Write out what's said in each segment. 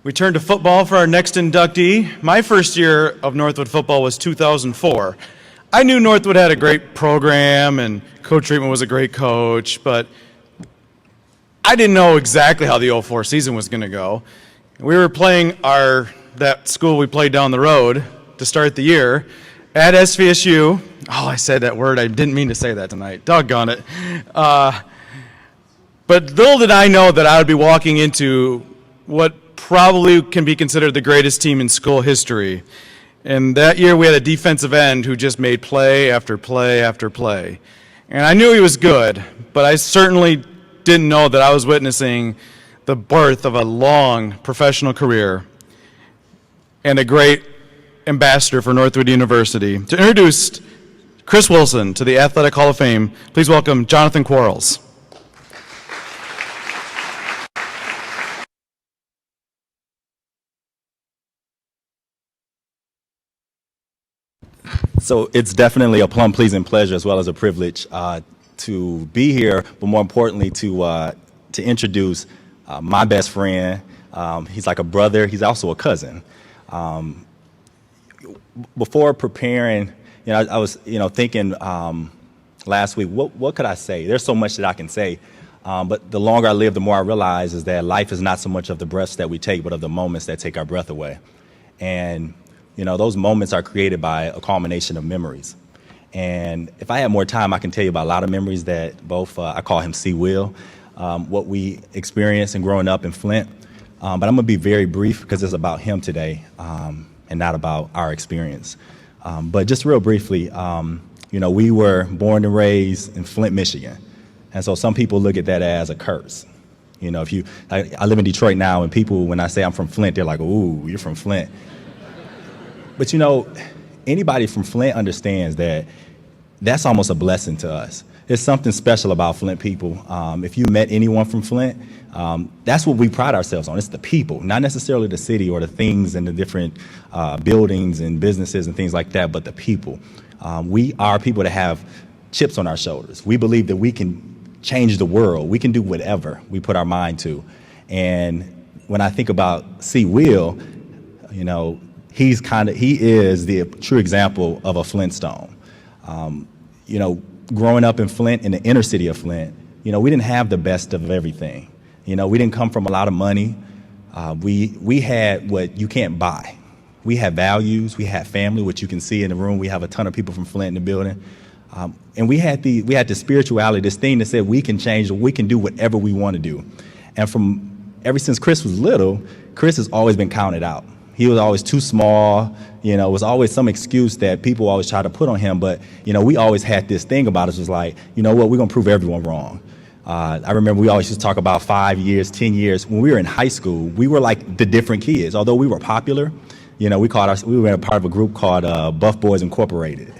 We turned to football for our next inductee. My first year of Northwood football was 2004. I knew Northwood had a great program and Coach Reitman was a great coach, but I didn't know exactly how the 04 season was going to go. We were playing that school we played down the road to start the year at SVSU. Oh, I said that word. I didn't mean to say that tonight. Doggone it. But little did I know that I would be walking into what probably can be considered the greatest team in school history. And that year we had a defensive end who just made play after play after play. And I knew he was good, but I certainly didn't know that I was witnessing the birth of a long professional career and a great ambassador for Northwood University. To introduce Chris Wilson to the Athletic Hall of Fame, please welcome Jonathan Quarles. So it's definitely a plum-pleasing pleasure as well as a privilege to be here, but more importantly to introduce my best friend. He's like a brother. He's also a cousin. Before preparing, I was thinking last week, what could I say? There's so much that I can say, but the longer I live, the more I realize is that life is not so much of the breaths that we take, but of the moments that take our breath away. And those moments are created by a culmination of memories. And if I had more time, I can tell you about a lot of memories that both, I call him C. Will, what we experienced in growing up in Flint. But I'm going to be very brief because it's about him today and not about our experience. But just real briefly, we were born and raised in Flint, Michigan. And so some people look at that as a curse. I live in Detroit now, and people, when I say I'm from Flint, they're like, ooh, you're from Flint. But anybody from Flint understands that that's almost a blessing to us. There's something special about Flint people. If you met anyone from Flint, that's what we pride ourselves on. It's the people, not necessarily the city or the things and the different buildings and businesses and things like that, but the people. We are people that have chips on our shoulders. We believe that we can change the world. We can do whatever we put our mind to. And when I think about C. Will, he is the true example of a Flintstone. Growing up in Flint, in the inner city of Flint, we didn't have the best of everything. We didn't come from a lot of money. We had what you can't buy. We had values. We had family, which you can see in the room. We have a ton of people from Flint in the building. And we had the spirituality, this thing that said we can change, we can do whatever we want to do. And ever since Chris was little, Chris has always been counted out. He was always too small, it was always some excuse that people always try to put on him. But, we always had this thing about us was like, we're going to prove everyone wrong. I remember we always used to talk about 5 years, 10 years. When we were in high school, we were like the different kids. Although we were popular, we were a part of a group called Buff Boys Incorporated.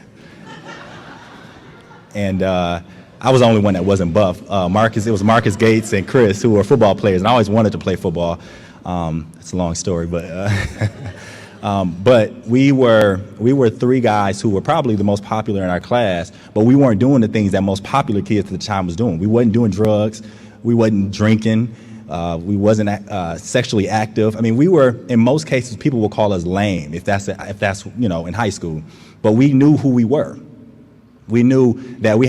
And I was the only one that wasn't buff. It was Marcus Gates and Chris, who were football players, and I always wanted to play football. It's a long story, but we were three guys who were probably the most popular in our class, but we weren't doing the things that most popular kids at the time was doing. We wasn't doing drugs, we wasn't drinking, we wasn't sexually active. I mean, we were, in most cases, people will call us lame if that's in high school, but we knew who we were. We knew that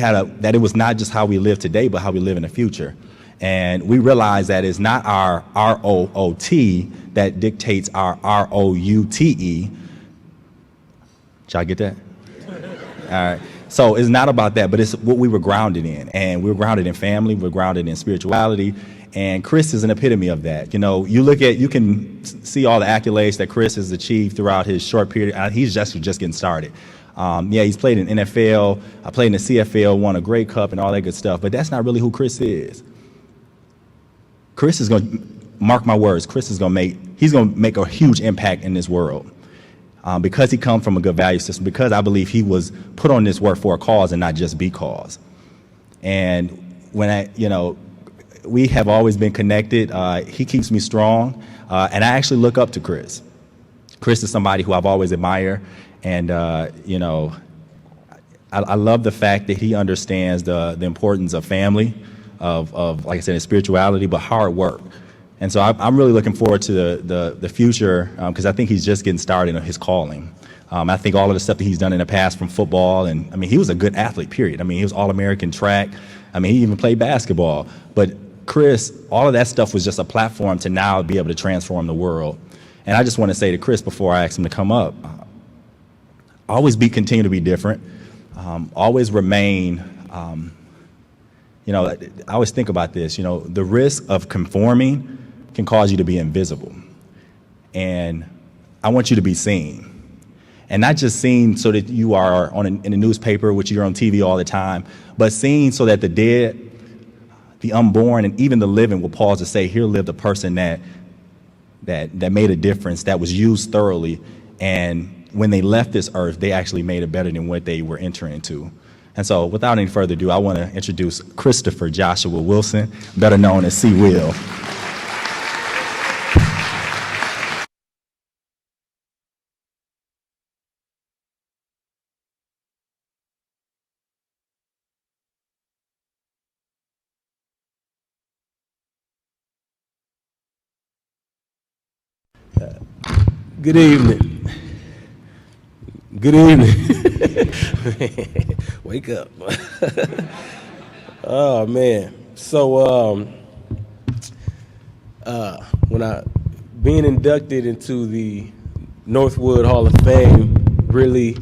that it was not just how we live today, but how we live in the future. And we realize that it's not our R-O-O-T that dictates our R-O-U-T-E. Did y'all get that? All right. So it's not about that, but it's what we were grounded in. And we were grounded in family. We're grounded in spirituality. And Chris is an epitome of that. You can see all the accolades that Chris has achieved throughout his short period. He's just getting started. He's played in NFL. I played in the CFL, won a Grey Cup and all that good stuff. But that's not really who Chris is. Chris is going to, mark my words, he's going to make a huge impact in this world because he comes from a good value system, because I believe he was put on this work for a cause and not just because. And when we have always been connected. He keeps me strong, and I actually look up to Chris. Chris is somebody who I've always admired, and I love the fact that he understands the importance of family, of like I said, spirituality, but hard work. And so I'm really looking forward to the future because I think he's just getting started on his calling. I think all of the stuff that he's done in the past from football, and I mean, he was a good athlete, period. I mean, he was All-American track. I mean, he even played basketball. But Chris, all of that stuff was just a platform to now be able to transform the world. And I just want to say to Chris before I ask him to come up, continue to be different. Always remain, I always think about this, the risk of conforming can cause you to be invisible. And I want you to be seen. And not just seen so that you are in the newspaper, which you're on TV all the time, but seen so that the dead, the unborn, and even the living will pause to say, here lived a person that made a difference, that was used thoroughly, and when they left this earth, they actually made it better than what they were entering into. And so without any further ado, I want to introduce Christopher Joshua Wilson, better known as C. Will. Good evening. Good evening. Wake up. Oh man. So when I being inducted into the Northwood Hall of Fame really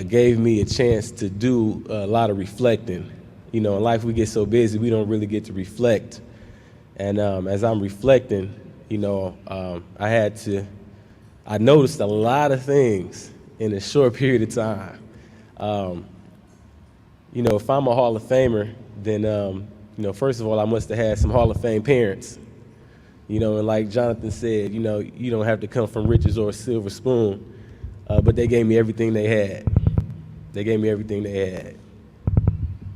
gave me a chance to do a lot of reflecting. In life we get so busy we don't really get to reflect. And as I'm reflecting, I noticed a lot of things in a short period of time. If I'm a Hall of Famer, then, first of all, I must have had some Hall of Fame parents. And like Jonathan said, you don't have to come from riches or a silver spoon, but they gave me everything they had. They gave me everything they had.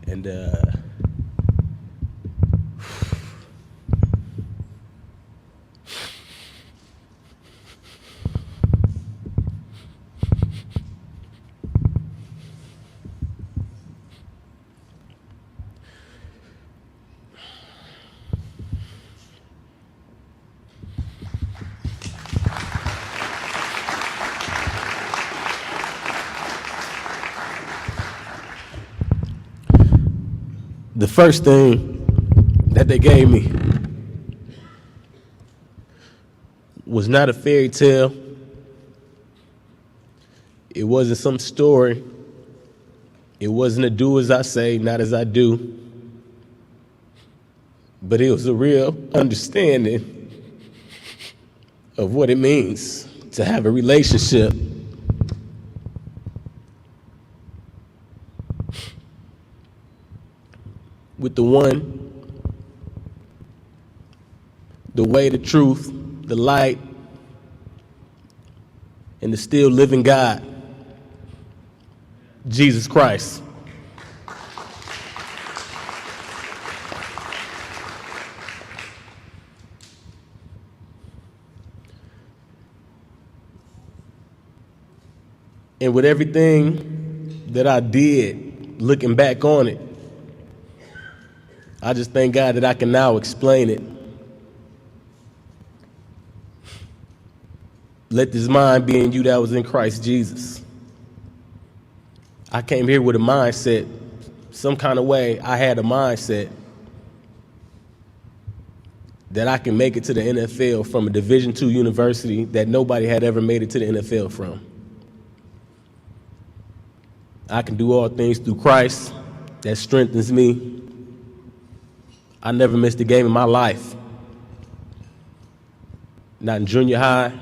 And, the first thing that they gave me was not a fairy tale. It wasn't some story. It wasn't a do as I say, not as I do. But it was a real understanding of what it means to have a relationship with the one, the way, the truth, the light, and the still living God, Jesus Christ. And with everything that I did, looking back on it, I just thank God that I can now explain it. Let this mind be in you that was in Christ Jesus. I came here with a mindset, some kind of way I had a mindset that I can make it to the NFL from a Division II university that nobody had ever made it to the NFL from. I can do all things through Christ that strengthens me. I never missed a game in my life. Not in junior high,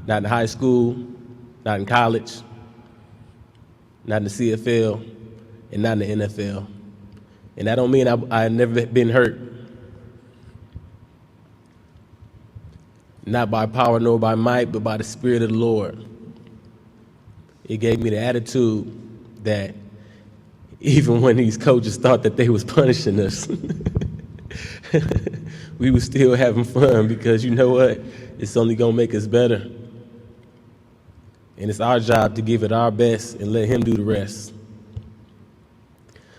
not in high school, not in college, not in the CFL, and not in the NFL. And that don't mean I've never been hurt. Not by power nor by might, but by the Spirit of the Lord. It gave me the attitude that even when these coaches thought that they was punishing us, we were still having fun because you know what? It's only going to make us better. And it's our job to give it our best and let him do the rest.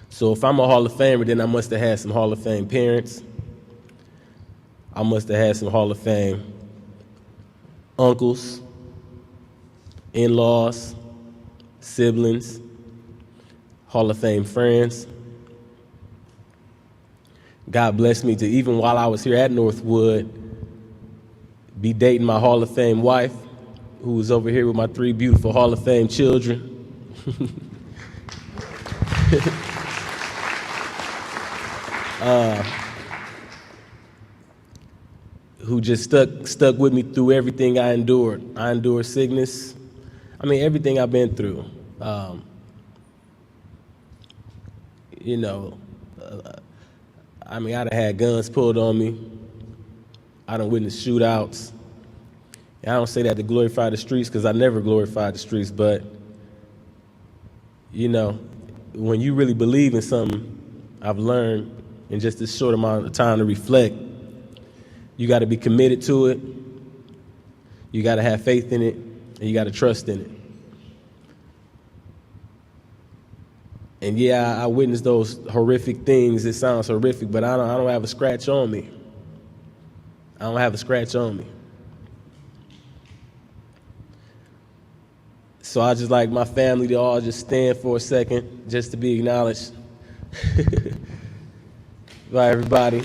So if I'm a Hall of Famer, then I must have had some Hall of Fame parents. I must have had some Hall of Fame uncles, in-laws, siblings, Hall of Fame friends. God blessed me to, even while I was here at Northwood, be dating my Hall of Fame wife, who was over here with my 3 beautiful Hall of Fame children. Who just stuck with me through everything I endured. I endured sickness. I mean, everything I've been through. I mean, I done had guns pulled on me. I done witnessed shootouts. And I don't say that to glorify the streets, because I never glorified the streets, but, when you really believe in something, I've learned in just this short amount of time to reflect, you got to be committed to it, you got to have faith in it, and you got to trust in it. And yeah, I witnessed those horrific things. It sounds horrific, but I don't have a scratch on me. I don't have a scratch on me. So I just like my family to all just stand for a second, just to be acknowledged. Bye, everybody.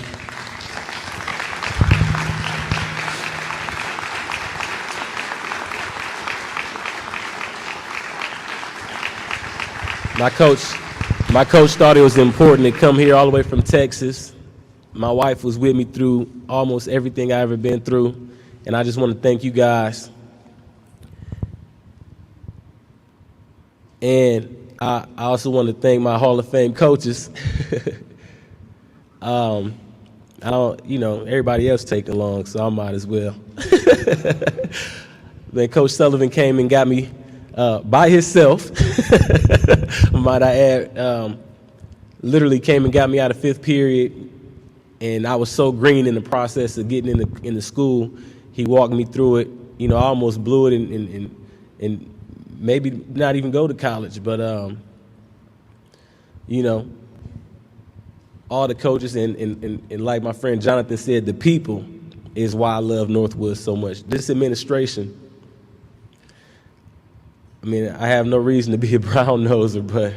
My coach thought it was important to come here all the way from Texas. My wife was with me through almost everything I ever been through, and I just want to thank you guys. And I also want to thank my Hall of Fame coaches. I don't, everybody else taking along, so I might as well. Then Coach Sullivan came and got me by himself, might I add, literally came and got me out of 5th period, and I was so green in the process of getting into school. He walked me through it. I almost blew it and maybe not even go to college, but all the coaches and like my friend Jonathan said, the people is why I love Northwood so much. This administration, I mean, I have no reason to be a brown noser, but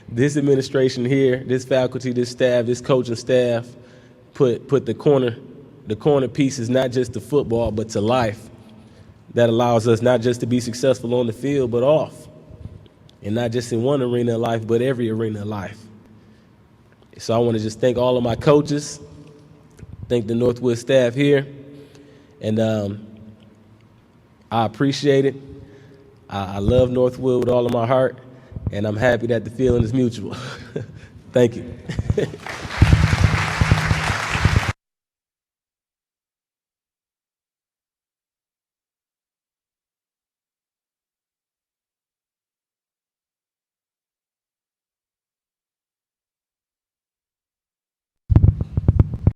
this administration here, this faculty, this staff, this coaching staff, put the corner pieces not just to football but to life, that allows us not just to be successful on the field but off, and not just in one arena of life but every arena of life. So I want to just thank all of my coaches, thank the Northwood staff here, and I appreciate it. I love Northwood with all of my heart, and I'm happy that the feeling is mutual. Thank you.